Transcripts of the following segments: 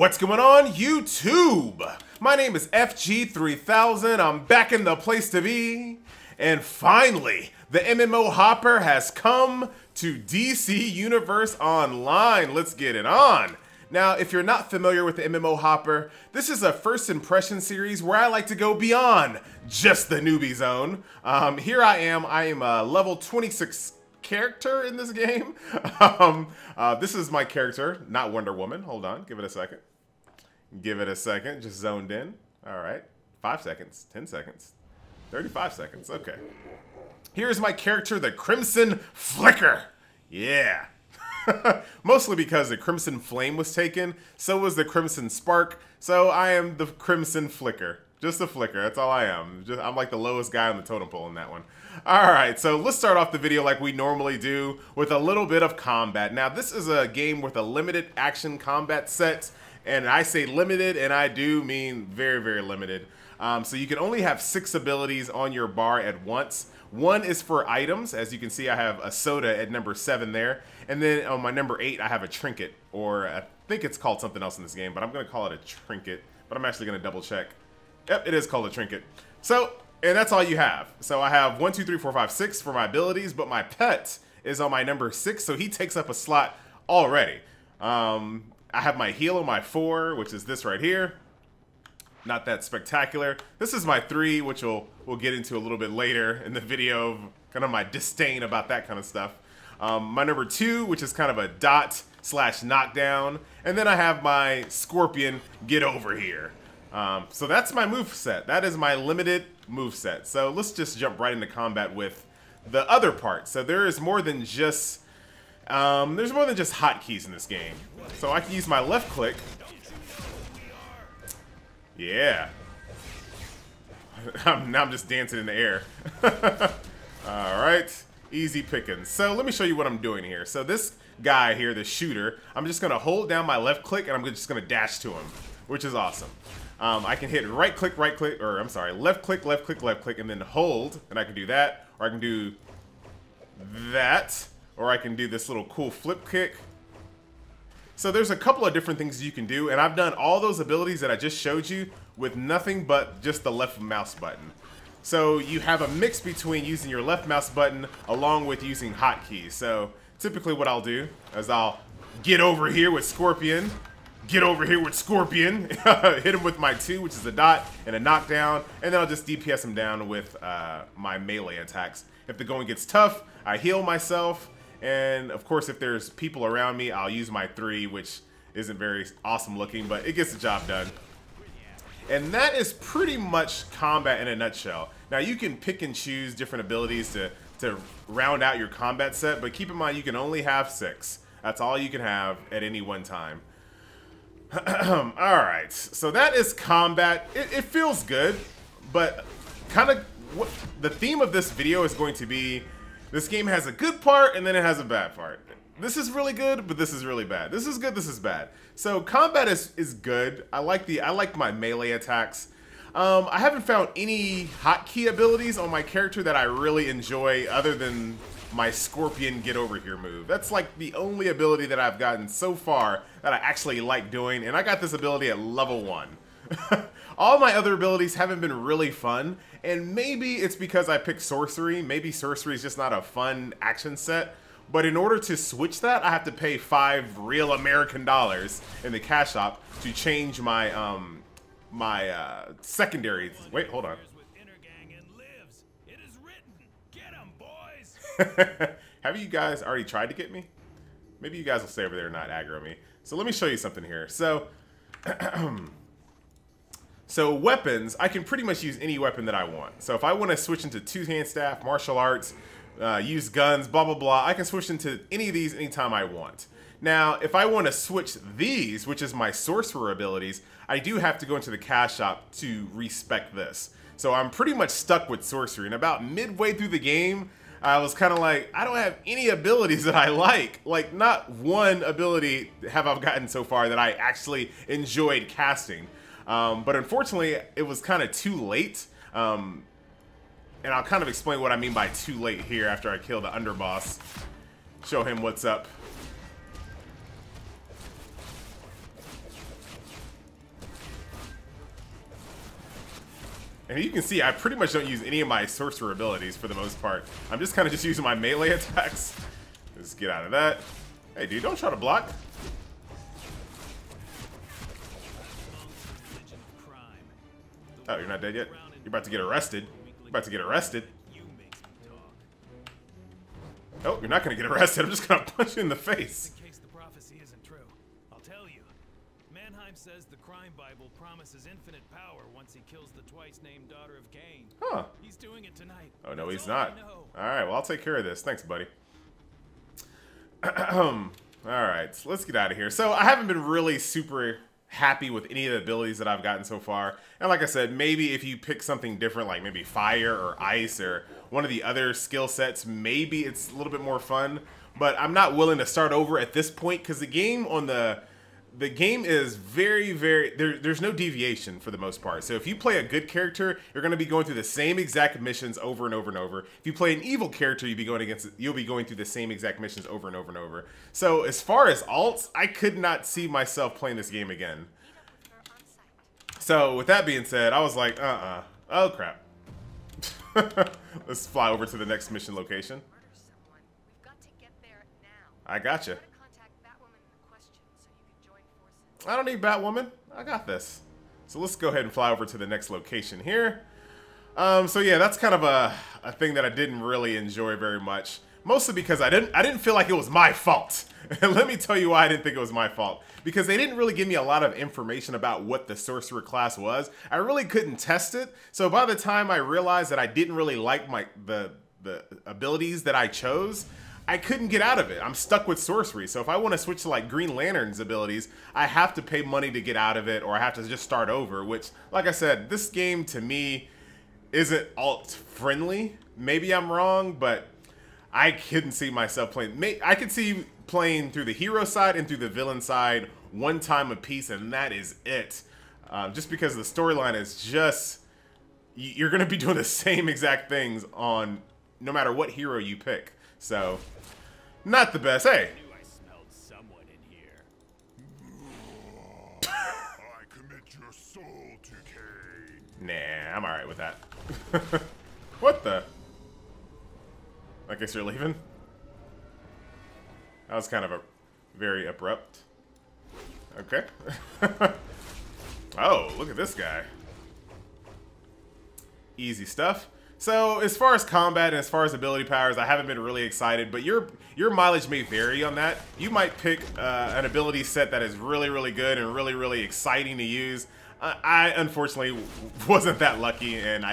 What's going on, YouTube? My name is FG3000. I'm back in the place to be. And finally, the MMO Hopper has come to DC Universe Online. Let's get it on. Now, if you're not familiar with the MMO Hopper, this is a first impression series where I like to go beyond just the newbie zone. Here I am a level 26 character in this game. This is my character, not Wonder Woman. Hold on, give it a second. Give it a second, just zoned in. All right, 5 seconds, 10 seconds, 35 seconds, okay. Here's my character, the Crimson Flicker. Yeah. Mostly because the Crimson Flame was taken, so was the Crimson Spark, so I am the Crimson Flicker. Just a flicker, that's all I am. I'm like the lowest guy on the totem pole in that one. Alright, so let's start off the video like we normally do with a little bit of combat. Now, this is a game with a limited action combat set, and I say limited, and I do mean very, very limited. So you can only have 6 abilities on your bar at once. One is for items. As you can see, I have a soda at number 7 there. And then on my number 8, I have a trinket, or I think it's called something else in this game, but I'm going to call it a trinket. But I'm actually going to double check. Yep, it is called a trinket. So, and that's all you have. So I have 1, 2, 3, 4, 5, 6 for my abilities, but my pet is on my number 6, so he takes up a slot already. I have my heal on my 4, which is this right here. Not that spectacular. This is my 3, which we'll get into a little bit later in the video, kind of my disdain about that kind of stuff. My number 2, which is kind of a dot / knockdown. And then I have my Scorpion, get over here. So that's my move set. That is my limited move set. So let's just jump right into combat with the other part. So there is more than just hotkeys in this game. So I can use my left click. Yeah. Now I'm just dancing in the air. Alright. Easy pickings. So let me show you what I'm doing here. So this guy here, the shooter, I'm just going to hold down my left click and I'm just going to dash to him, which is awesome. I can hit left click, left click, and then hold, and I can do that, or I can do that, or I can do this little cool flip kick. So there's a couple of different things you can do, and I've done all those abilities that I just showed you with nothing but just the left mouse button. So you have a mix between using your left mouse button along with using hotkeys. So typically what I'll do is I'll get over here with Scorpion, hit him with my 2, which is a dot and a knockdown, and then I'll just DPS him down with my melee attacks. If the going gets tough, I heal myself, and of course if there's people around me, I'll use my 3, which isn't very awesome looking, but it gets the job done. And that is pretty much combat in a nutshell. Now you can pick and choose different abilities to round out your combat set, but keep in mind you can only have 6. That's all you can have at any one time. Alright, so that is combat. It feels good, but kind of what the theme of this video is going to be, this game has a good part and then it has a bad part. This is really good, but this is really bad. This is good, this is bad. So combat is good. I like my melee attacks. I haven't found any hotkey abilities on my character that I really enjoy other than my Scorpion get over here move. That's like the only ability that I've gotten so far that I actually like doing, and I got this ability at level 1. All my other abilities haven't been really fun, and maybe it's because I picked sorcery. Maybe sorcery is just not a fun action set, but in order to switch that, I have to pay 5 real American dollars in the cash shop to change my secondaries. Wait, hold on. Have you guys already tried to get me? Maybe you guys will stay over there and not aggro me. So let me show you something here. So, so weapons, I can pretty much use any weapon that I want. So if I want to switch into two-hand staff, martial arts, use guns, blah, blah, blah, I can switch into any of these anytime I want. Now, if I want to switch these, which is my sorcerer abilities, I do have to go into the cash shop to respec this. So I'm pretty much stuck with sorcery. And about midway through the game, I was kind of like, I don't have any abilities that I like. Like, not one ability have I gotten so far that I actually enjoyed casting. But unfortunately, it was kind of too late. And I'll kind of explain what I mean by too late here after I kill the underboss. Show him what's up. And you can see I pretty much don't use any of my sorcerer abilities for the most part. I'm just kind of just using my melee attacks. Let's get out of that. Hey, dude, don't try to block. Oh, you're not dead yet? You're about to get arrested. You're about to get arrested. Oh, you're not going to get arrested. I'm just going to punch you in the face. In case the prophecy isn't true, I'll tell you. Mannheim says the crime Bible promises infinite power once he kills the twice-named daughter of Cain. Huh. He's doing it tonight. Oh, no, he's not. All right, well, I'll take care of this. Thanks, buddy. All right, so let's get out of here. So I haven't been really super happy with any of the abilities that I've gotten so far. And like I said, maybe if you pick something different, like maybe fire or ice or one of the other skill sets, maybe it's a little bit more fun. But I'm not willing to start over at this point because the game on the game is very, there's no deviation for the most part. So if you play a good character, you're going to be going through the same exact missions over and over and over. If you play an evil character, you'll be going through the same exact missions over and over and over. So as far as alts, I could not see myself playing this game again. So with that being said, I was like, oh crap. Let's fly over to the next mission location. I gotcha. I don't need Batwoman. I got this. So let's go ahead and fly over to the next location here. So yeah, that's kind of a thing that I didn't really enjoy very much. Mostly because I didn't feel like it was my fault. And let me tell you why I didn't think it was my fault. Because they didn't really give me a lot of information about what the sorcerer class was. I really couldn't test it. So by the time I realized that I didn't really like the abilities that I chose, I couldn't get out of it. I'm stuck with sorcery. So if I want to switch to like Green Lantern's abilities, I have to pay money to get out of it, or I have to just start over, which, like I said, this game to me isn't alt friendly. Maybe I'm wrong, but I couldn't see myself playing. I could see playing through the hero side and through the villain side one time a piece, and that is it. Just because the storyline is just, you're going to be doing the same exact things on no matter what hero you pick. So, not the best. Hey. I smelled someone in here. I commit your soul to Cain. Nah, I'm alright with that. What the? I guess you're leaving? That was kind of a very abrupt. Okay. Oh, look at this guy. Easy stuff. So as far as combat and as far as ability powers, I haven't been really excited, but your mileage may vary on that. You might pick an ability set that is really, really good and really, really exciting to use. I unfortunately wasn't that lucky, and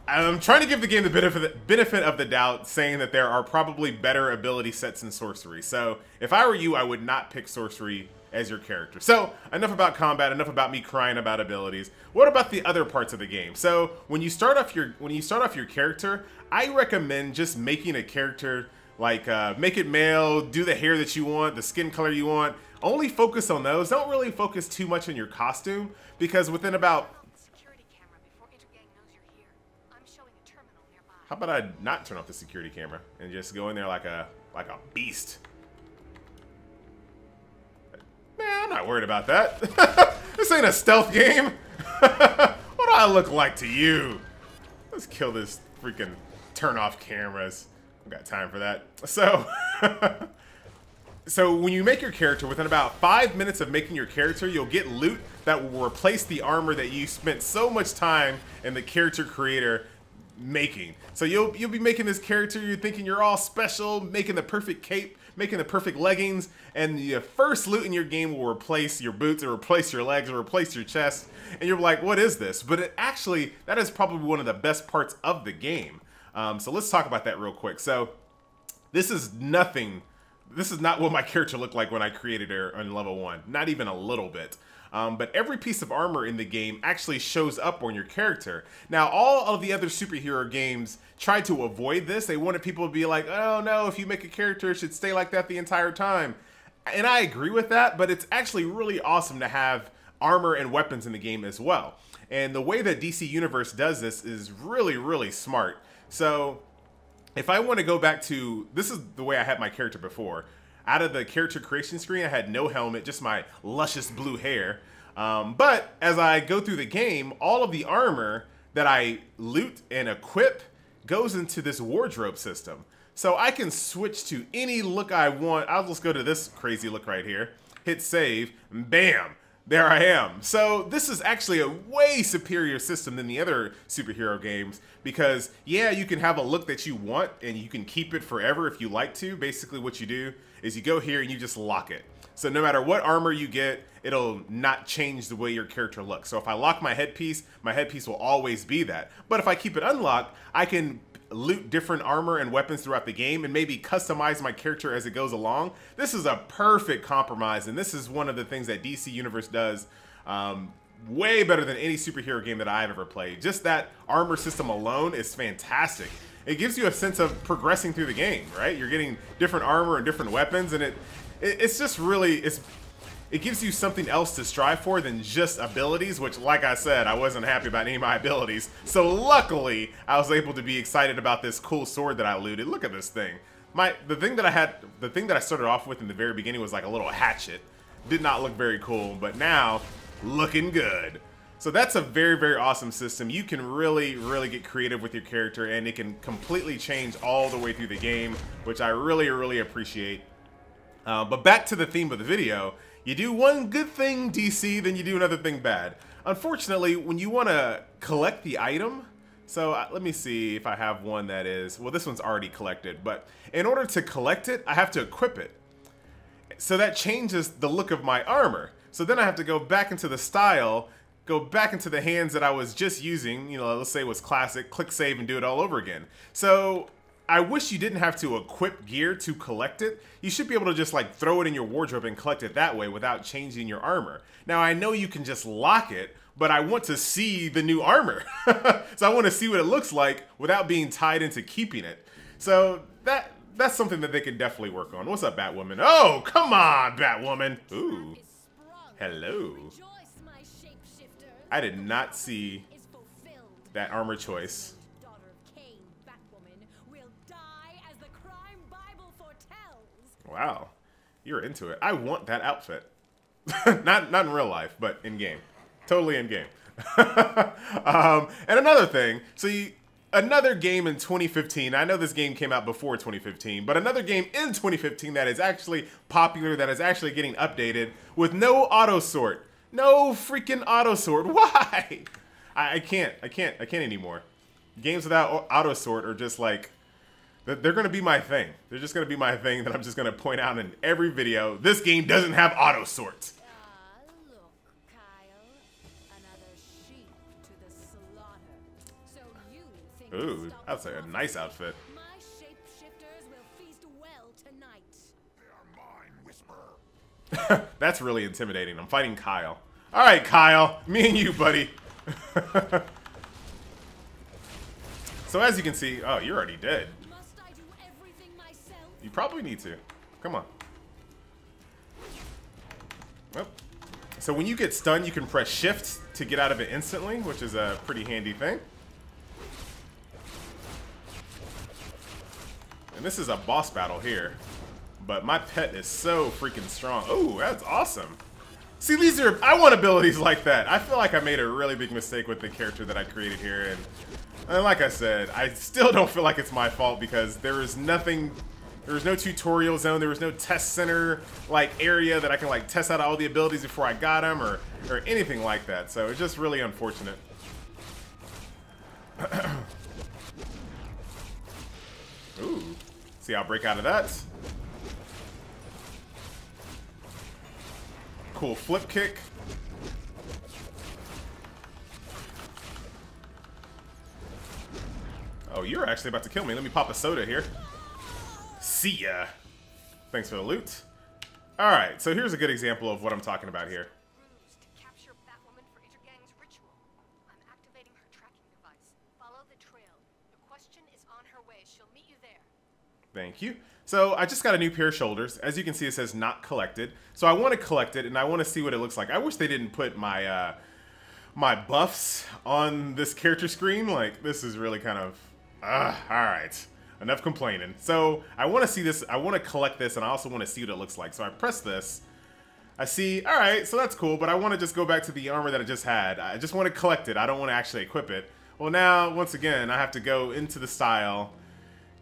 I'm trying to give the game the benefit of the doubt, saying that there are probably better ability sets in sorcery. So if I were you, I would not pick sorcery as your character. So enough about combat, enough about me crying about abilities. What about the other parts of the game? So when you start off your character, I recommend just making a character like make it male, do the hair that you want, the skin color you want. Only focus on those. Don't really focus too much on your costume, because within about, how about I not turn off the security camera and just go in there like a beast? Man, I'm not worried about that. This ain't a stealth game. What do I look like to you? Let's kill this freaking turn off cameras. I've got time for that. So, so when you make your character, within about 5 minutes of making your character, you'll get loot that will replace the armor that you spent so much time in the character creator making. So you'll be making this character, you're thinking you're all special, making the perfect cape, making the perfect leggings, and the first loot in your game will replace your boots, or replace your legs, or replace your chest, and you're like, what is this? But it actually, that is probably one of the best parts of the game. So let's talk about that real quick. So this is nothing, this is not what my character looked like when I created her on level 1, not even a little bit. But every piece of armor in the game actually shows up on your character. Now, all of the other superhero games tried to avoid this. They wanted people to be like, oh no, if you make a character, it should stay like that the entire time. And I agree with that, but it's actually really awesome to have armor and weapons in the game as well. And the way that DC Universe does this is really, really smart. So if I want to go back to, this is the way I had my character before. Out of the character creation screen, I had no helmet, just my luscious blue hair. But as I go through the game, all of the armor that I loot and equip goes into this wardrobe system. So I can switch to any look I want. I'll just go to this crazy look right here, hit save, and bam, there I am. So this is actually a way superior system than the other superhero games because, yeah, you can have a look that you want and you can keep it forever if you like to. Basically what you do is you go here and you just lock it. So no matter what armor you get, it'll not change the way your character looks. So if I lock my headpiece will always be that. But if I keep it unlocked, I can loot different armor and weapons throughout the game and maybe customize my character as it goes along. This is a perfect compromise, and this is one of the things that DC Universe does way better than any superhero game that I've ever played. Just that armor system alone is fantastic. It gives you a sense of progressing through the game, right? You're getting different armor and different weapons, and it's just really, it gives you something else to strive for than just abilities, which, like I said, I wasn't happy about any of my abilities. So luckily, I was able to be excited about this cool sword that I looted. Look at this thing. The thing that I started off with in the very beginning was like a little hatchet. Did not look very cool, but now, looking good. So that's a very, very awesome system. You can really, really get creative with your character, and it can completely change all the way through the game, which I really, really appreciate. But back to the theme of the video. You do one good thing, DC, then you do another thing bad. Unfortunately, when you want to collect the item, so let me see if I have one that is, well, this one's already collected, but in order to collect it, I have to equip it. So that changes the look of my armor. So then I have to go back into the style, go back into the hands that I was just using, you know, let's say it was classic, click save and do it all over again. So I wish you didn't have to equip gear to collect it. You should be able to just like throw it in your wardrobe and collect it that way without changing your armor. Now I know you can just lock it, but I want to see the new armor. So I want to see what it looks like without being tied into keeping it. So that's something that they can definitely work on. What's up, Batwoman? Oh, come on, Batwoman. Ooh. Hello. I did not see that armor choice. Wow, you're into it. I want that outfit. not in real life, but in game. Totally in game. And another thing, so another game in 2015. I know this game came out before 2015, but another game in 2015 that is actually popular, that is actually getting updated with no auto sort. No freaking auto sort. Why? I can't anymore. Games without auto sort are just like, they're going to be my thing. They're just going to be my thing that I'm just going to point out in every video. This game doesn't have auto sort. Look, Kyle. Another sheep to the slaughter. So you think Ooh, that's a nice outfit. my shapeshifters will feast well tonight. They are mine, Whisper. That's really intimidating. I'm fighting Kyle. All right, Kyle. Me and you, buddy. So as you can see, oh, you're already dead. Must I do everything myself? You probably need to. Come on. Well, so when you get stunned, you can press shift to get out of it instantly, which is a pretty handy thing. And this is a boss battle here. But my pet is so freaking strong. Oh, that's awesome. See, I want abilities like that. I feel like I made a really big mistake with the character that I created here. And like I said, I still don't feel like it's my fault because there was no tutorial zone, there was no test center like area that I can like test out all the abilities before I got them or anything like that. So it's just really unfortunate. Ooh, see, I'll break out of that. Cool flip kick. Oh, you're actually about to kill me. Let me pop a soda here. See ya. Thanks for the loot. Alright, so here's a good example of what I'm talking about here. Ruse to capture Batwoman for Intergang's ritual. I'm activating her tracking device. Follow the trail. The question is on her way. She'll meet you there. Thank you. So I just got a new pair of shoulders. As you can see, it says not collected. So I want to collect it, and I want to see what it looks like. I wish they didn't put my my buffs on this character screen. Like, this is really kind of... alright. Enough complaining. So I want to see this. I want to collect this, and I also want to see what it looks like. So I press this. I see, alright, so that's cool, but I want to just go back to the armor that I just had. I just want to collect it. I don't want to actually equip it. Well, now, once again, I have to go into the style,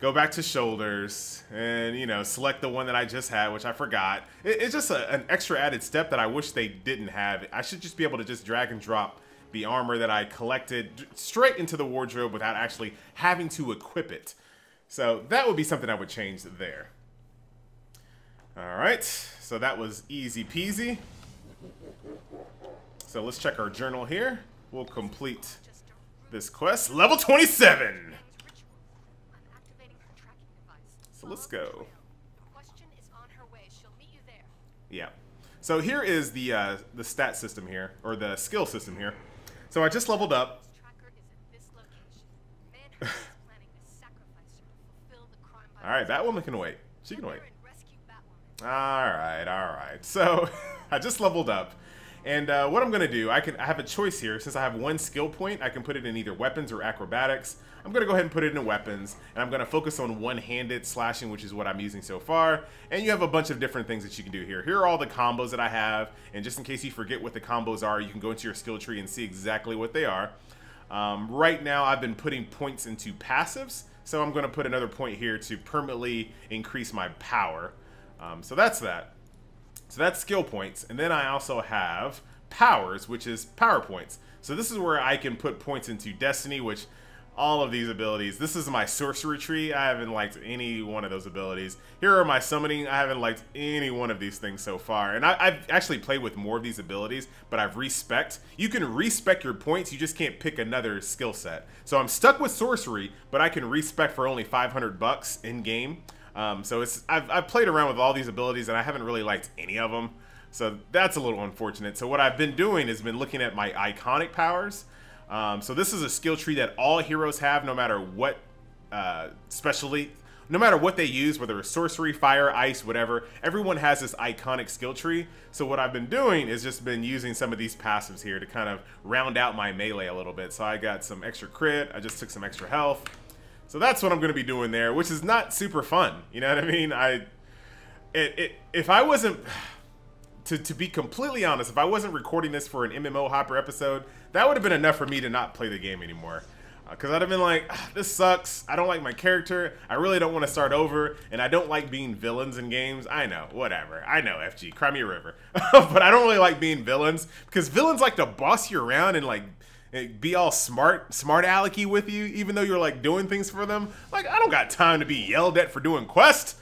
go back to shoulders, and, you know, select the one that I just had, which I forgot. It's just an extra added step that I wish they didn't have. I should just be able to just drag and drop the armor that I collected straight into the wardrobe without actually having to equip it. So that would be something I would change there. All right, so that was easy peasy. So let's check our journal here. We'll complete this quest. Level 27! So let's go. Yeah. So here is the stat system here, or the skill system here. So I just leveled up. Alright, Batwoman can wait. She can wait. Alright. So I just leveled up. And what I'm going to do, I have a choice here. Since I have one skill point, I can put it in either weapons or acrobatics. I'm going to go ahead and put it in weapons. And I'm going to focus on one-handed slashing, which is what I'm using so far. And you have a bunch of different things that you can do here. Here are all the combos that I have. And just in case you forget what the combos are, you can go into your skill tree and see exactly what they are. Right now, I've been putting points into passives. So I'm going to put another point here to permanently increase my power. So that's that. So that's skill points, and then I also have powers, which is power points. So this is where I can put points into destiny, which all of these abilities. This is my sorcery tree. I haven't liked any one of those abilities. Here are my summoning. I haven't liked any one of these things so far. And I've actually played with more of these abilities, but I've respect. You can respec your points. You just can't pick another skill set. So I'm stuck with sorcery, but I can respec for only 500 bucks in game. So I've played around with all these abilities and I haven't really liked any of them. So that's a little unfortunate. So what I've been doing is been looking at my iconic powers. So this is a skill tree that all heroes have, no matter what no matter what they use, whether it's sorcery, fire, ice, whatever. Everyone has this iconic skill tree. So what I've been doing is just been using some of these passives here to kind of round out my melee a little bit. So I got some extra crit. I just took some extra health. So that's what I'm going to be doing there, which is not super fun. You know what I mean? If I wasn't, to be completely honest, if I wasn't recording this for an MMO Hopper episode, that would have been enough for me to not play the game anymore. Because I'd have been like, this sucks. I don't like my character. I really don't want to start over. And I don't like being villains in games. I know, whatever. I know, FG, cry me a river. But I don't really like being villains. Because villains like to boss you around and like, be all smart alecky with you, even though you're like doing things for them. Like, I don't got time to be yelled at for doing quests.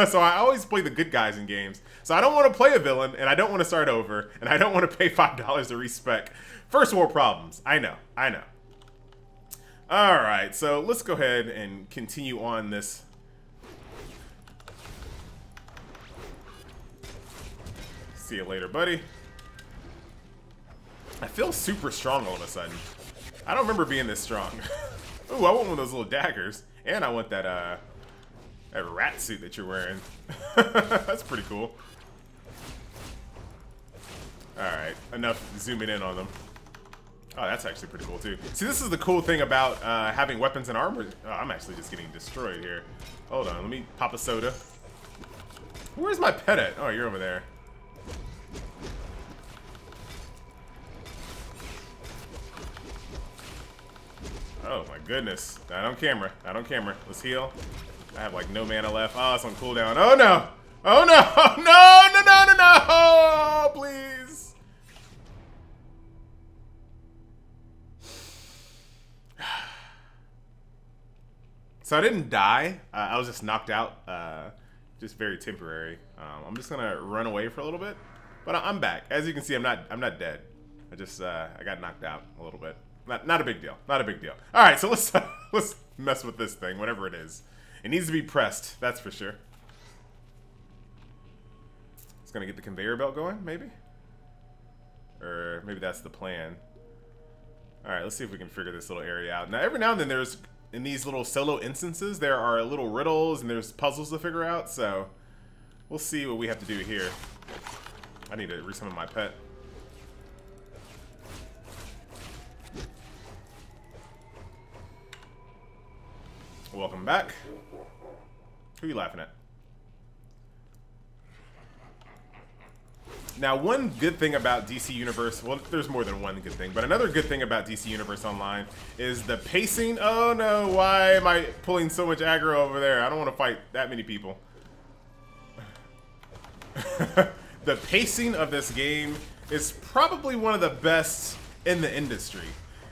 So I always play the good guys in games. So I don't want to play a villain, and I don't want to start over, and I don't want to pay $5 to respec. First world problems. I know. Alright, so let's go ahead and continue on this. See you later, buddy. I feel super strong all of a sudden. I don't remember being this strong. Ooh, I want one of those little daggers. And I want that rat suit that you're wearing. That's pretty cool. Alright, enough zooming in on them. Oh, that's actually pretty cool too. See, this is the cool thing about having weapons and armor. Oh, I'm actually just getting destroyed here. Hold on, let me pop a soda. Where's my pet at? Oh, you're over there. Oh my goodness. Not on camera. Not on camera. Let's heal. I have like no mana left. Oh, it's on cooldown. Oh no! Oh no! No! Please! So I didn't die. I was just knocked out. Just very temporary. I'm just gonna run away for a little bit. But I'm back. As you can see, I'm not dead. I got knocked out a little bit. Not a big deal. Not a big deal. All right, so let's mess with this thing, whatever it is. It needs to be pressed, that's for sure. It's gonna get the conveyor belt going, maybe? Or maybe that's the plan. All right, let's see if we can figure this little area out. Now, every now and then in these little solo instances, there are little riddles and there's puzzles to figure out, so we'll see what we have to do here. I need to resummon my pet. Welcome back. Who are you laughing at? Now, one good thing about DC Universe, well, there's more than one good thing, but another good thing about DC Universe Online is the pacing. Oh no, why am I pulling so much aggro over there? I don't want to fight that many people. The pacing of this game is probably one of the best in the industry.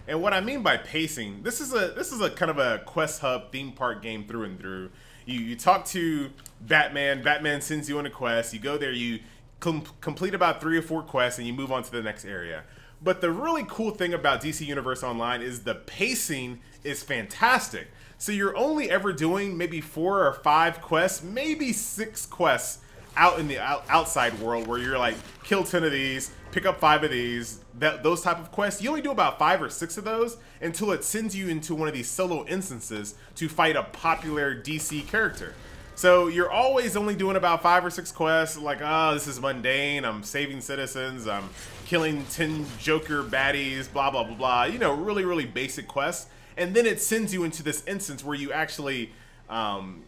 And what I mean by pacing, this is a kind of a quest hub theme park game through and through. You talk to Batman, Batman sends you on a quest, you go there, you complete about 3 or 4 quests, and you move on to the next area. But the really cool thing about DC Universe Online is the pacing is fantastic. So you're only ever doing maybe 4 or 5 quests, maybe 6 quests out in the outside world, where you're like, kill 10 of these, pick up 5 of these, those type of quests. You only do about 5 or 6 of those until it sends you into one of these solo instances to fight a popular DC character. So you're always only doing about 5 or 6 quests, like, oh, this is mundane, I'm saving citizens, I'm killing 10 Joker baddies, blah, blah, blah, blah. You know, really, really basic quests. And then it sends you into this instance where you actually kind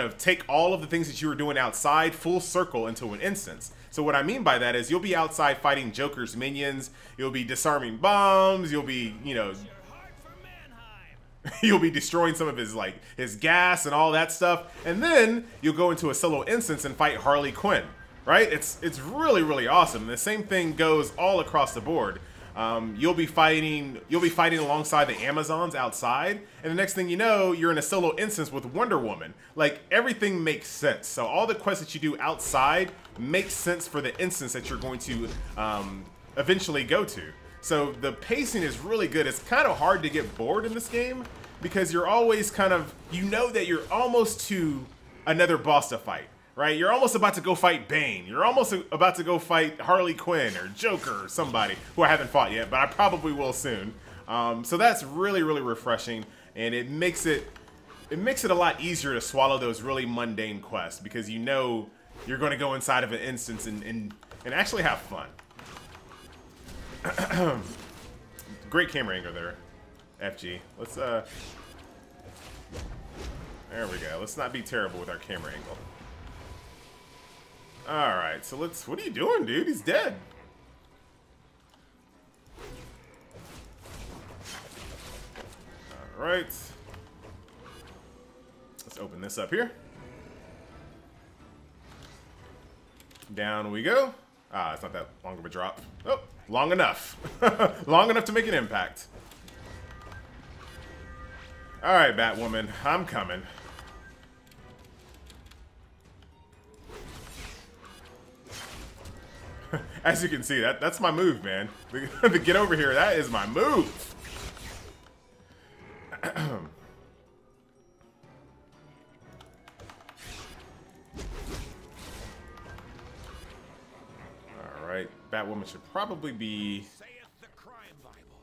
of take all of the things that you were doing outside full circle into an instance. So what I mean by that is you'll be outside fighting Joker's minions, you'll be disarming bombs, you'll be, you know, you'll be destroying some of his gas and all that stuff, and then you'll go into a solo instance and fight Harley Quinn, right? It's really, really awesome. And the same thing goes all across the board. You'll be fighting alongside the Amazons outside, and the next thing you know, you're in a solo instance with Wonder Woman. Like, everything makes sense. So all the quests that you do outside make sense for the instance that you're going to eventually go to. So the pacing is really good. It's kind of hard to get bored in this game because you're always kind of, you know that you're almost to another boss to fight, right? You're almost about to go fight Bane. You're almost about to go fight Harley Quinn or Joker or somebody who I haven't fought yet, but I probably will soon. So that's really, really refreshing, and it makes it a lot easier to swallow those really mundane quests because you know you're going to go inside of an instance and actually have fun. Great camera angle there, FG. Let's there we go. Let's not be terrible with our camera angle. All right, so what are you doing, dude? He's dead. All right. Let's open this up here. Down we go. Ah, it's not that long of a drop. Oh, long enough. Long enough to make an impact. All right, Batwoman, I'm coming. As you can see, that's my move, man. The get over here, that is my move. Alright, Batwoman should probably be... Saith the crime Bible,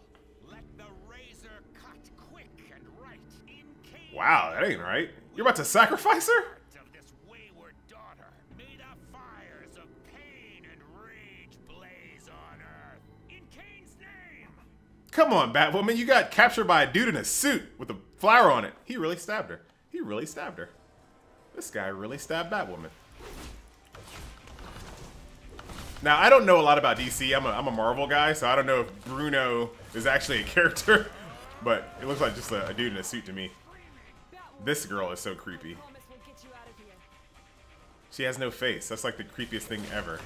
let the razor cut quick and right in case Wow, that ain't right. You're about to sacrifice her? of this wayward daughter. May the fires of pain and rage blaze on earth. In Cain's name! Come on, Batwoman, you got captured by a dude in a suit with a flower on it. He really stabbed her. He really stabbed her. This guy really stabbed Batwoman. Now, I don't know a lot about DC. I'm a Marvel guy, so I don't know if Bruno is actually a character, but it looks like just a dude in a suit to me. This girl is so creepy. She has no face. That's like the creepiest thing ever.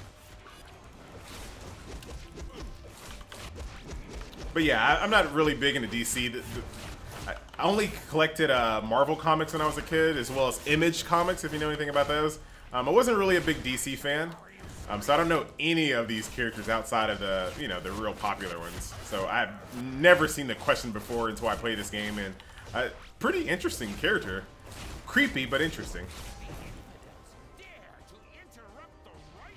But yeah, I'm not really big into DC. I only collected Marvel comics when I was a kid, as well as Image comics, if you know anything about those. I wasn't really a big DC fan. So I don't know any of these characters outside of the, you know, the real popular ones. So I've never seen the question before until I played this game, and pretty interesting character. Creepy, but interesting. Dare to interrupt the right?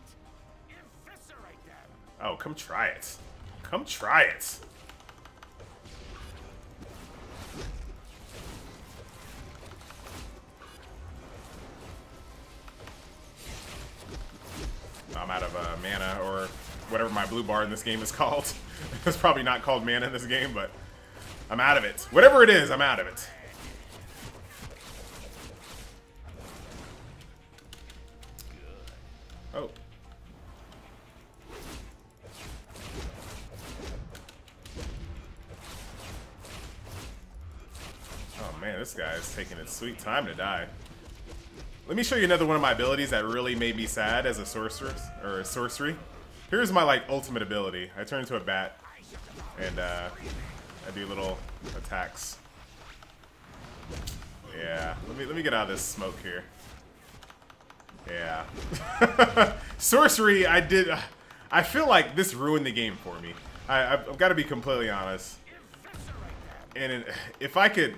Eviscerate them! Oh, come try it. Come try it. I'm out of mana, or whatever my blue bar in this game is called. It's probably not called mana in this game, but I'm out of it. Whatever it is, I'm out of it. Oh. man, this guy's taking its sweet time to die. Let me show you another one of my abilities that really made me sad as a sorceress, or a sorcery. Here's my, like, ultimate ability. I turn into a bat, and, I do little attacks. Yeah, let me get out of this smoke here. Yeah. Sorcery, I feel like this ruined the game for me. I've got to be completely honest. And if I could,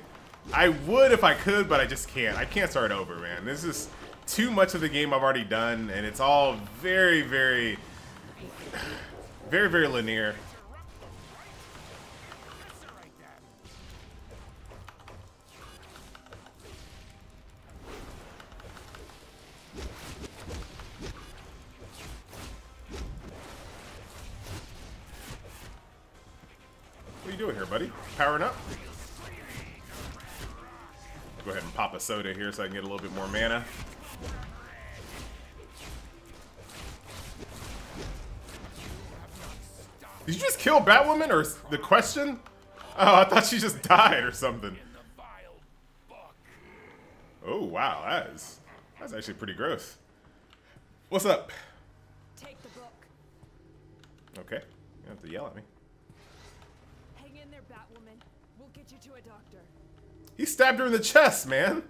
I would if I could, but I just can't. I can't start over, man. This is too much of the game I've already done, and it's all very, very, very, very linear. What are you doing here, buddy? Powering up? Go ahead and pop a soda here so I can get a little bit more mana. Did you just kill Batwoman, or the question? Oh, I thought she just died or something. Oh, wow, that's actually pretty gross. What's up? Take the book. Okay, you don't have to yell at me. Hang in there, Batwoman. We'll get you to a doctor. He stabbed her in the chest, man.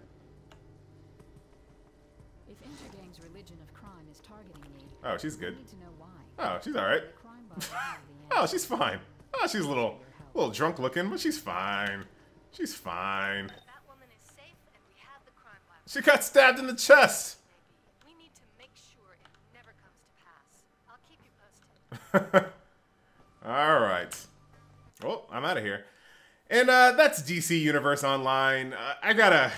If Intergang's religion of crime is targeting me, Oh, she's good. I need to know why. Oh, she's all right. The crime boss will have the Oh, answer. she's fine. Oh, she's a little drunk looking, but she's fine. She's fine. Batwoman is safe, and we have the crime lab. She got stabbed in the chest. We need to make sure it never comes to pass. I'll keep you posted. All right. Well, I'm out of here. And that's DC Universe Online. I gotta.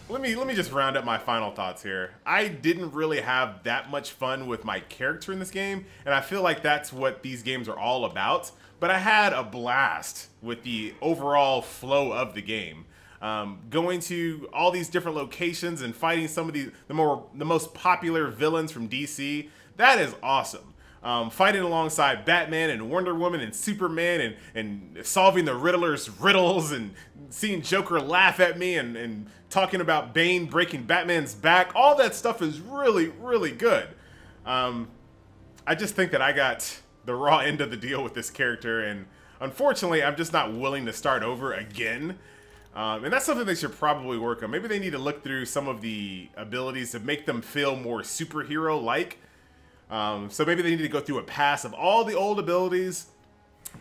Let me just round up my final thoughts here. I didn't really have that much fun with my character in this game, and I feel like that's what these games are all about. But I had a blast with the overall flow of the game. Going to all these different locations and fighting some of the most popular villains from DC. That is awesome. Fighting alongside Batman and Wonder Woman and Superman and solving the Riddler's riddles and seeing Joker laugh at me and talking about Bane breaking Batman's back. All that stuff is really, really good. I just think that I got the raw end of the deal with this character, and unfortunately, I'm just not willing to start over again. And that's something they should probably work on. Maybe they need to look through some of the abilities to make them feel more superhero-like. So maybe they need to go through a pass of all the old abilities,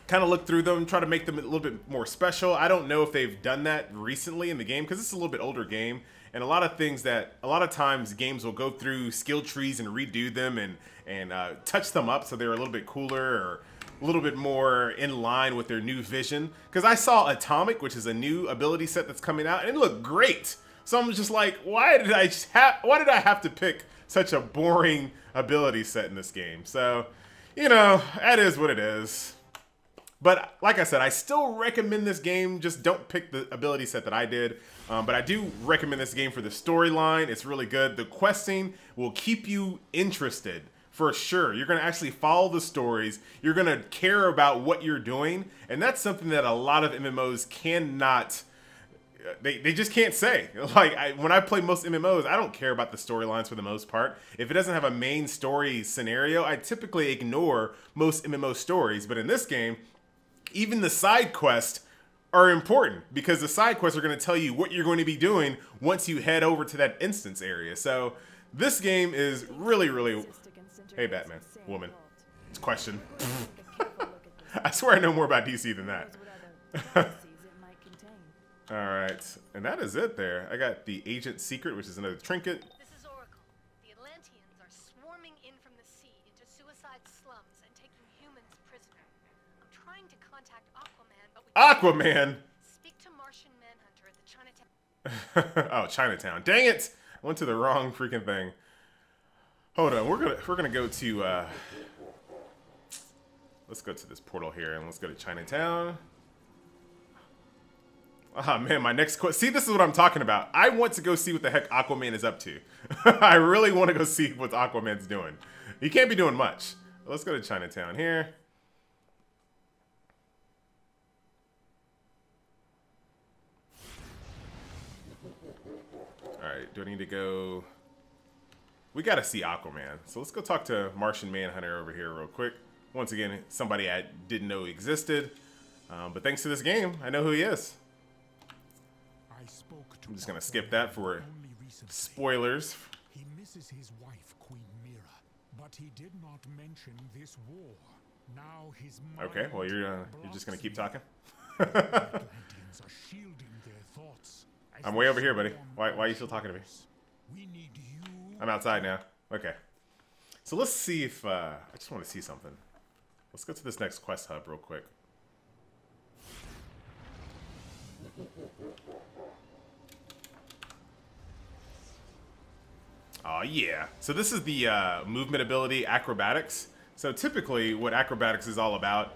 kind of look through them, try to make them a little bit more special. I don't know if they've done that recently in the game, because it's a little bit older game, and a lot of times games will go through skill trees and redo them and touch them up so they're a little bit cooler or a little bit more in line with their new vision. Because I saw Atomic, which is a new ability set that's coming out, and it looked great. So I'm just like, why did I have to pick such a boring ability set in this game? So, you know, that is what it is. But like I said, I still recommend this game. Just don't pick the ability set that I did. But I do recommend this game for the storyline. It's really good. The questing will keep you interested for sure. You're going to actually follow the stories. You're going to care about what you're doing. And that's something that a lot of MMOs cannot... They just can't say. Like, when I play most MMOs, I don't care about the storylines for the most part. If it doesn't have a main story scenario, I typically ignore most MMO stories. But in this game, even the side quests are important, because the side quests are going to tell you what you're going to be doing once you head over to that instance area. So this game is really, really... Hey, Batman. Woman. It's a question. I swear I know more about DC than that. Alright, and that is it there. I got the Agent Secret, which is another trinket. This is Oracle. The Atlanteans are swarming in from the sea into suicide slums and taking humans prisoner. I'm trying to contact Aquaman, but we Aquaman! Speak to Martian Manhunter at the Chinatown. Oh, Chinatown. Dang it! I went to the wrong freaking thing. Hold on, we're gonna go to let's go to this portal here and let's go to Chinatown. Ah, man, my next question. See, this is what I'm talking about. I want to go see what the heck Aquaman is up to. I really want to go see what Aquaman's doing. He can't be doing much. Let's go to Chinatown here. Alright, do I need to go... We gotta see Aquaman. So let's go talk to Martian Manhunter over here real quick. Once again, somebody I didn't know existed. But thanks to this game, I know who he is. I'm just gonna skip that for spoilers. He misses his wife, Queen Mira, but he did not mention this war. Now his Okay, well you're just gonna keep talking. Atlanteans are shielding their thoughts. I'm way over here, buddy. Why are you still talking to me? We need you. I'm outside now. Okay. So let's see if I just want to see something. Let's go to this next quest hub real quick. Oh yeah. So this is the movement ability acrobatics. So typically what acrobatics is all about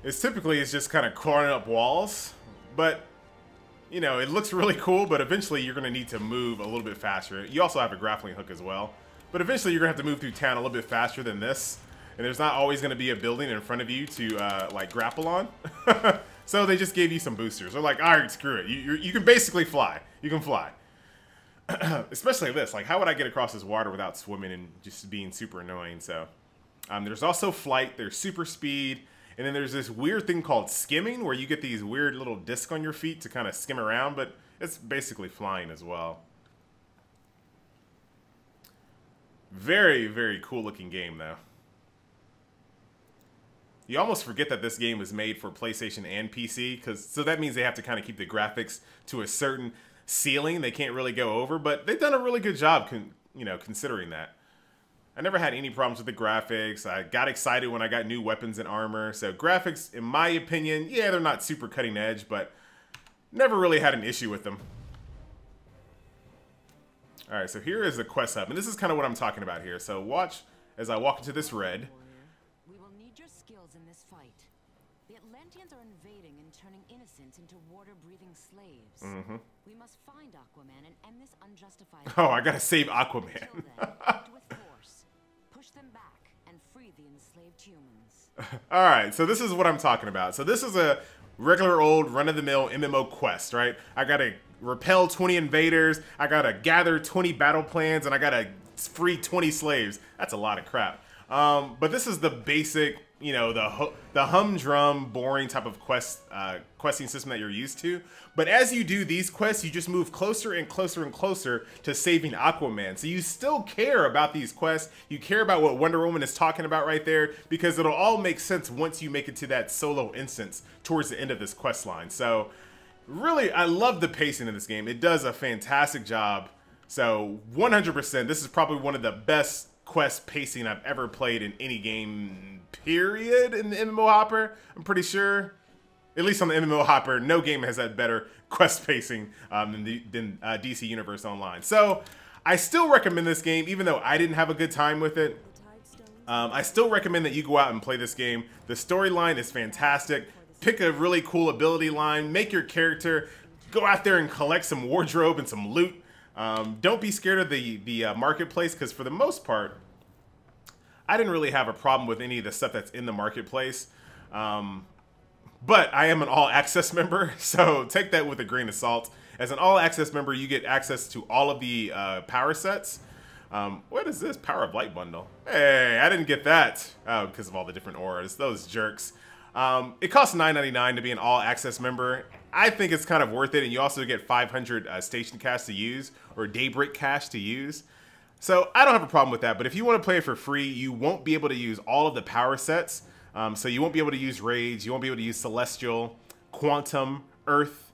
is it's just kind of crawling up walls, but you know, it looks really cool, but eventually you're going to need to move a little bit faster. You also have a grappling hook as well, but eventually you're going to have to move through town a little bit faster than this, and there's not always going to be a building in front of you to like grapple on. So they just gave you some boosters. They're like, all right, screw it. You can basically fly. You can fly. Especially this. Like, how would I get across this water without swimming and just being super annoying? So there's also flight. There's super speed. And then there's this weird thing called skimming, where you get these weird little discs on your feet to kind of skim around, but it's basically flying as well. Very, very cool looking game, though. You almost forget that this game was made for PlayStation and PC, so that means they have to kind of keep the graphics to a certain ceiling they can't really go over, but they've done a really good job, considering that. I never had any problems with the graphics. I got excited when I got new weapons and armor. So graphics, in my opinion, yeah, they're not super cutting edge, but never really had an issue with them. All right, so here is the quest hub, and this is kind of what I'm talking about here. So watch as I walk into this red. We will need your skills in this fight. The Atlanteans are invading and turning innocents into water-breathing slaves. Mm-hmm. We must find Aquaman and end this unjustified... Oh, I gotta save Aquaman. Until then, act with force. Push them back and free the enslaved humans. All right, so this is what I'm talking about. So this is a regular old run-of-the-mill MMO quest, right? I gotta repel 20 invaders, I gotta gather 20 battle plans, and I gotta free 20 slaves. That's a lot of crap. But this is the basic, you know, the humdrum, boring type of questing system that you're used to. But as you do these quests, you just move closer and closer and closer to saving Aquaman. So you still care about these quests. You care about what Wonder Woman is talking about right there, because it'll all make sense once you make it to that solo instance towards the end of this quest line. So really, I love the pacing in this game. It does a fantastic job. So 100%, this is probably one of the best quest pacing I've ever played in any game, period, in the MMO Hopper. I'm pretty sure. At least on the MMO Hopper, no game has had better quest pacing than DC Universe Online. So I still recommend this game, even though I didn't have a good time with it. I still recommend that you go out and play this game. The storyline is fantastic. Pick a really cool ability line. Make your character. Go out there and collect some wardrobe and some loot. Don't be scared of the marketplace, because for the most part, I didn't really have a problem with any of the stuff that's in the marketplace. But I am an all-access member, so take that with a grain of salt. As an all-access member, you get access to all of the power sets. What is this? Power of Light bundle. Hey, I didn't get that. Oh, because of all the different auras. Those jerks. It costs $9.99 to be an all-access member. I think it's kind of worth it, and you also get 500 station cash to use, or Daybreak cash to use. So I don't have a problem with that, but if you want to play it for free, you won't be able to use all of the power sets. So you won't be able to use Rage, you won't be able to use Celestial, Quantum, Earth,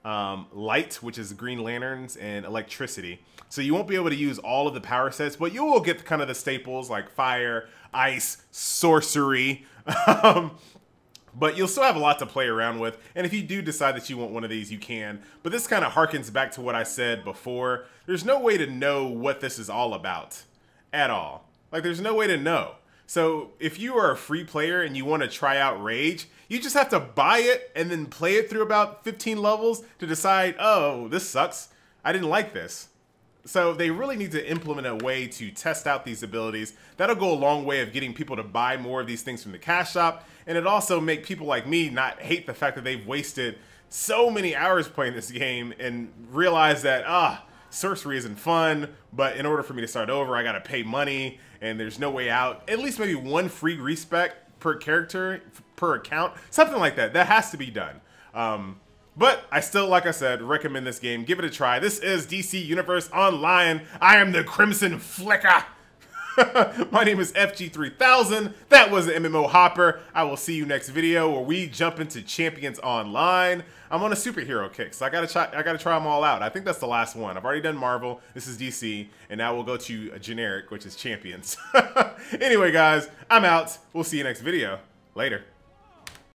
Light, which is Green Lanterns, and Electricity. So you won't be able to use all of the power sets, but you will get kind of the staples like Fire, Ice, Sorcery. But you'll still have a lot to play around with, and if you do decide that you want one of these, you can. But this kind of harkens back to what I said before. There's no way to know what this is all about at all. Like, there's no way to know. So if you are a free player and you want to try out Rage, you just have to buy it and then play it through about 15 levels to decide, oh, this sucks. I didn't like this. So they really need to implement a way to test out these abilities. That'll go a long way of getting people to buy more of these things from the cash shop. And it also make people like me not hate the fact that they've wasted so many hours playing this game and realize that, sorcery isn't fun, but in order for me to start over, I gotta pay money, and there's no way out. At least maybe one free respec per character, per account, something like that. That has to be done. But I still, like I said, recommend this game. Give it a try. This is DC Universe Online. I am the Crimson Flicker. My name is FG3000. That was the MMO Hopper. I will see you next video where we jump into Champions Online. I'm on a superhero kick, so I gotta try them all out. I think that's the last one. I've already done Marvel. This is DC, and now we'll go to a generic, which is Champions. Anyway, guys, I'm out. We'll see you next video. Later.